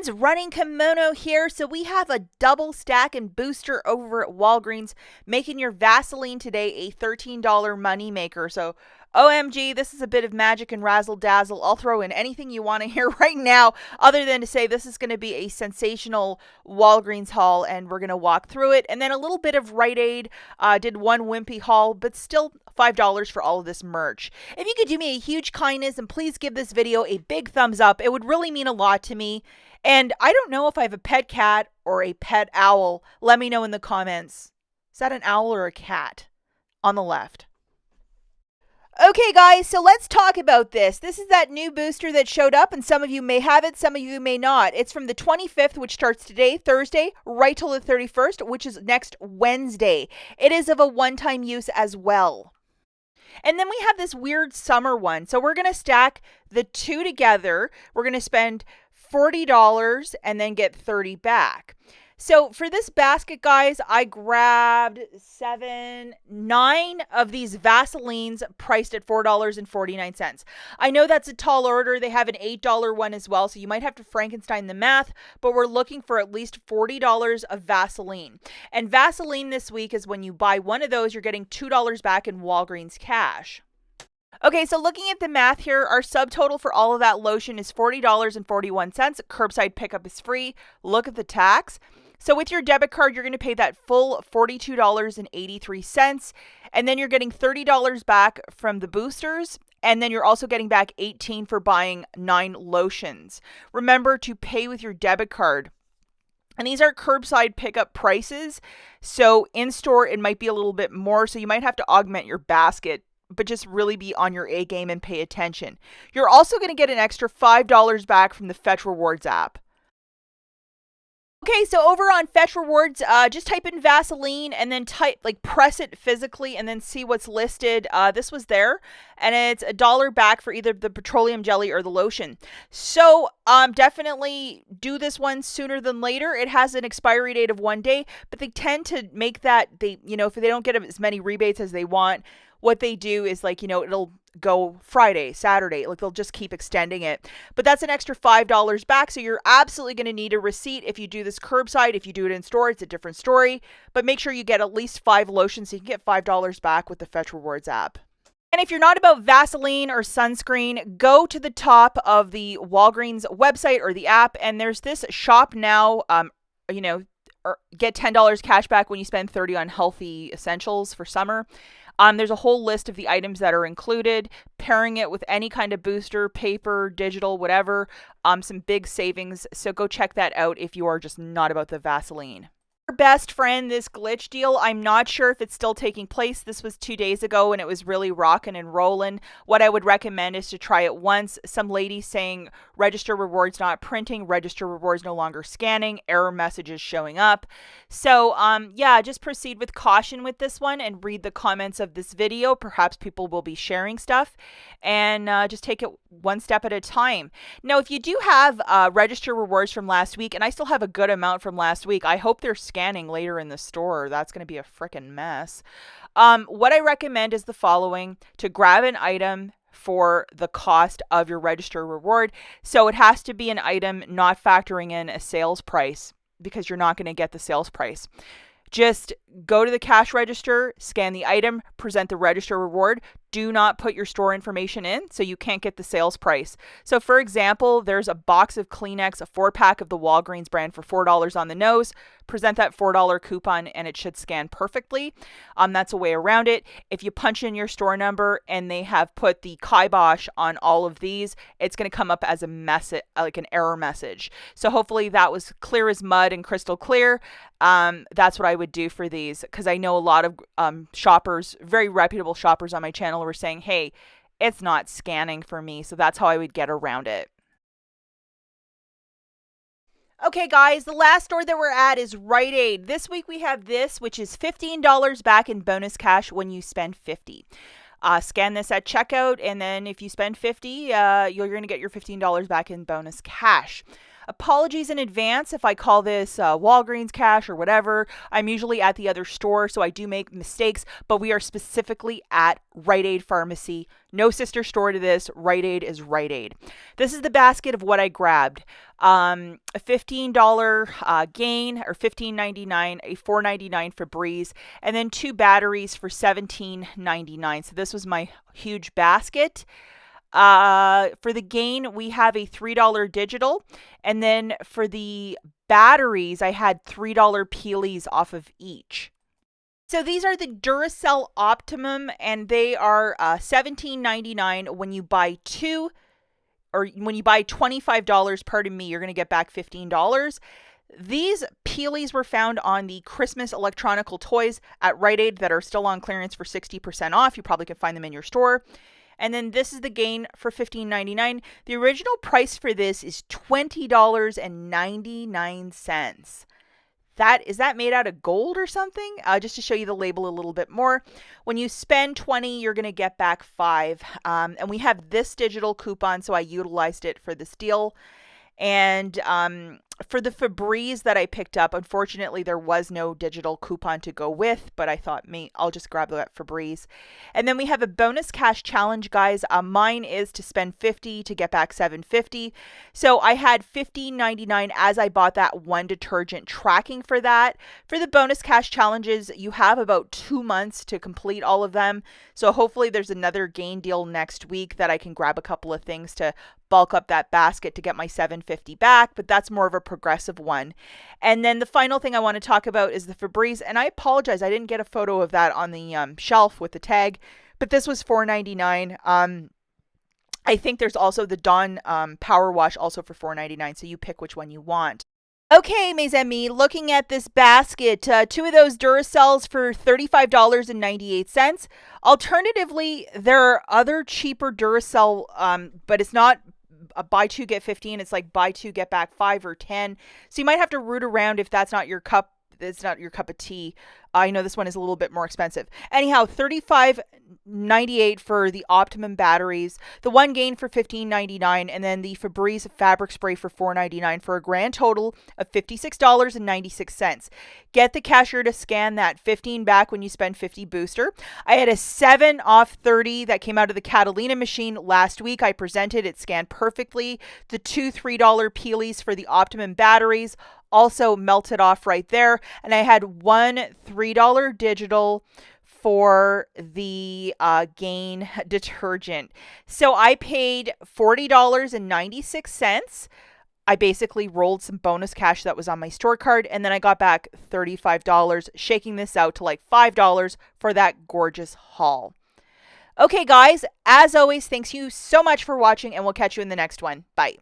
friends, Running Kimono here. So we have a double stack and booster over at Walgreens, making your Vaseline today a $13 moneymaker. So OMG, this is a bit of magic and razzle dazzle. I'll throw in anything you want to hear right now, other than to say this is going to be a sensational Walgreens haul, and we're going to walk through it. And then a little bit of Rite Aid. Did one wimpy haul, but still $5 for all of this merch. If you could do me a huge kindness and please give this video a big thumbs up, it would really mean a lot to me. And I don't know if I have a pet cat or a pet owl. Let me know in the comments. Is that an owl or a cat? On the left. Okay, guys, so let's talk about this. This is that new booster that showed up, and some of you may have it, some of you may not. It's from the 25th, which starts today, Thursday, right till the 31st, which is next Wednesday. It is of a one-time use as well. And then we have this weird summer one. So we're going to stack the two together. We're going to spend $40 and then get $30 back. So for this basket, guys, I grabbed 9 of these Vaselines priced at $4.49. I know that's a tall order. They have an $8 one as well, so you might have to Frankenstein the math, but we're looking for at least $40 of Vaseline. And Vaseline this week is when you buy one of those, you're getting $2 back in Walgreens cash. Okay, so looking at the math here, our subtotal for all of that lotion is $40.41. Curbside pickup is free. Look at the tax. So with your debit card, you're going to pay that full $42.83. And then you're getting $30 back from the boosters. And then you're also getting back $18 for buying 9 lotions. Remember to pay with your debit card. And these are curbside pickup prices. So in store, it might be a little bit more. So you might have to augment your basket, but just really be on your A game and pay attention. You're also going to get an extra $5 back from the Fetch Rewards app. Okay, so over on Fetch Rewards, just type in Vaseline and then press it physically and then see what's listed. This was there, and it's $1 back for either the petroleum jelly or the lotion. So definitely do this one sooner than later. It has an expiry date of 1 day, but they tend to make that, if they don't get as many rebates as they want, what they do is it'll go Friday, Saturday, they'll just keep extending it. But that's an extra $5 back. So you're absolutely going to need a receipt if you do this curbside. If you do it in store, it's a different story, but make sure you get at least 5 lotions so you can get $5 back with the Fetch Rewards app. And if you're not about Vaseline or sunscreen, go to the top of the Walgreens website or the app, and there's this shop now, or get $10 cash back when you spend $30 on healthy essentials for summer. There's a whole list of the items that are included, pairing it with any kind of booster, paper, digital, whatever, some big savings. So go check that out if you are just not about the Vaseline. Best friend, this glitch deal, I'm not sure if it's still taking place. This was 2 days ago and it was really rocking and rolling. What I would recommend is to try it once. Some lady saying register rewards not printing, register rewards no longer scanning, error messages showing up. So just proceed with caution with this one and read the comments of this video. Perhaps people will be sharing stuff, and just take it one step at a time. Now, if you do have register rewards from last week, and I still have a good amount from last week, I hope they're scanning later in the store. That's going to be a freaking mess. What I recommend is the following: to grab an item for the cost of your register reward. So it has to be an item not factoring in a sales price, because you're not going to get the sales price. Just go to the cash register, scan the item, present the register reward. Do not put your store information in, so you can't get the sales price. So for example, there's a box of Kleenex, a 4-pack of the Walgreens brand for $4 on the nose. Present that $4 coupon and it should scan perfectly. That's a way around it. If you punch in your store number and they have put the kibosh on all of these, it's going to come up as a message, like an error message. So hopefully that was clear as mud and crystal clear. That's what I would do for these, because I know a lot of shoppers, very reputable shoppers on my channel, were saying, hey, it's not scanning for me. So that's how I would get around it. Okay, guys, the last store that we're at is Rite Aid. This week we have this, which is $15 back in bonus cash when you spend $50. Scan this at checkout, and then if you spend $50, you're going to get your $15 back in bonus cash. Apologies in advance if I call this Walgreens cash or whatever. I'm usually at the other store, so I do make mistakes, but we are specifically at Rite Aid Pharmacy. No sister store to this. Rite Aid is Rite Aid. This is the basket of what I grabbed. A $15 Gain, or $15.99, a $4.99 Febreze, and then 2 batteries for $17.99. So this was my huge basket. For the Gain, we have a $3 digital, and then for the batteries, I had $3 peelies off of each. So these are the Duracell Optimum, and they are $17.99 when you buy 2, or when you buy $25, pardon me, you're going to get back $15. These peelies were found on the Christmas electronical toys at Rite Aid that are still on clearance for 60% off. You probably can find them in your store. And then this is the Gain for $15.99. The original price for this is $20.99. Is that made out of gold or something? Just to show you the label a little bit more. When you spend $20, you're going to get back $5. And we have this digital coupon, so I utilized it for this deal. And for the Febreze that I picked up, unfortunately, there was no digital coupon to go with, but I thought, I'll just grab that Febreze. And then we have a bonus cash challenge, guys. Mine is to spend $50 to get back $7.50. So I had $15.99 as I bought that one detergent, tracking for that. For the bonus cash challenges, you have about 2 months to complete all of them. So hopefully there's another Gain deal next week that I can grab a couple of things to bulk up that basket to get my $7.50 back, but that's more of a progressive one. And then the final thing I want to talk about is the Febreze, and I apologize, I didn't get a photo of that on the shelf with the tag, but this was $4.99. I think there's also the Dawn Power Wash also for $4.99, so you pick which one you want. Okay, mes amis, looking at this basket, 2 of those Duracells for $35.98. Alternatively, there are other cheaper Duracell, but it's not a buy 2 get 15. It's like buy 2 get back 5 or 10. So you might have to root around if that's not your cup. It's not your cup of tea. I know this one is a little bit more expensive. Anyhow, $35.98 for the Optimum batteries, the one Gain for $15.99, and then the Febreze fabric spray for $4.99 for a grand total of $56.96. Get the cashier to scan that 15 back when you spend 50 booster. I had a 7 off 30 that came out of the Catalina machine last week. I presented it, scanned perfectly. The 2 $3 peelies for the Optimum batteries also melted off right there. And I had one $3 digital for the Gain detergent. So I paid $40.96. I basically rolled some bonus cash that was on my store card, and then I got back $35, shaking this out to like $5 for that gorgeous haul. Okay, guys, as always, thanks you so much for watching, and we'll catch you in the next one. Bye.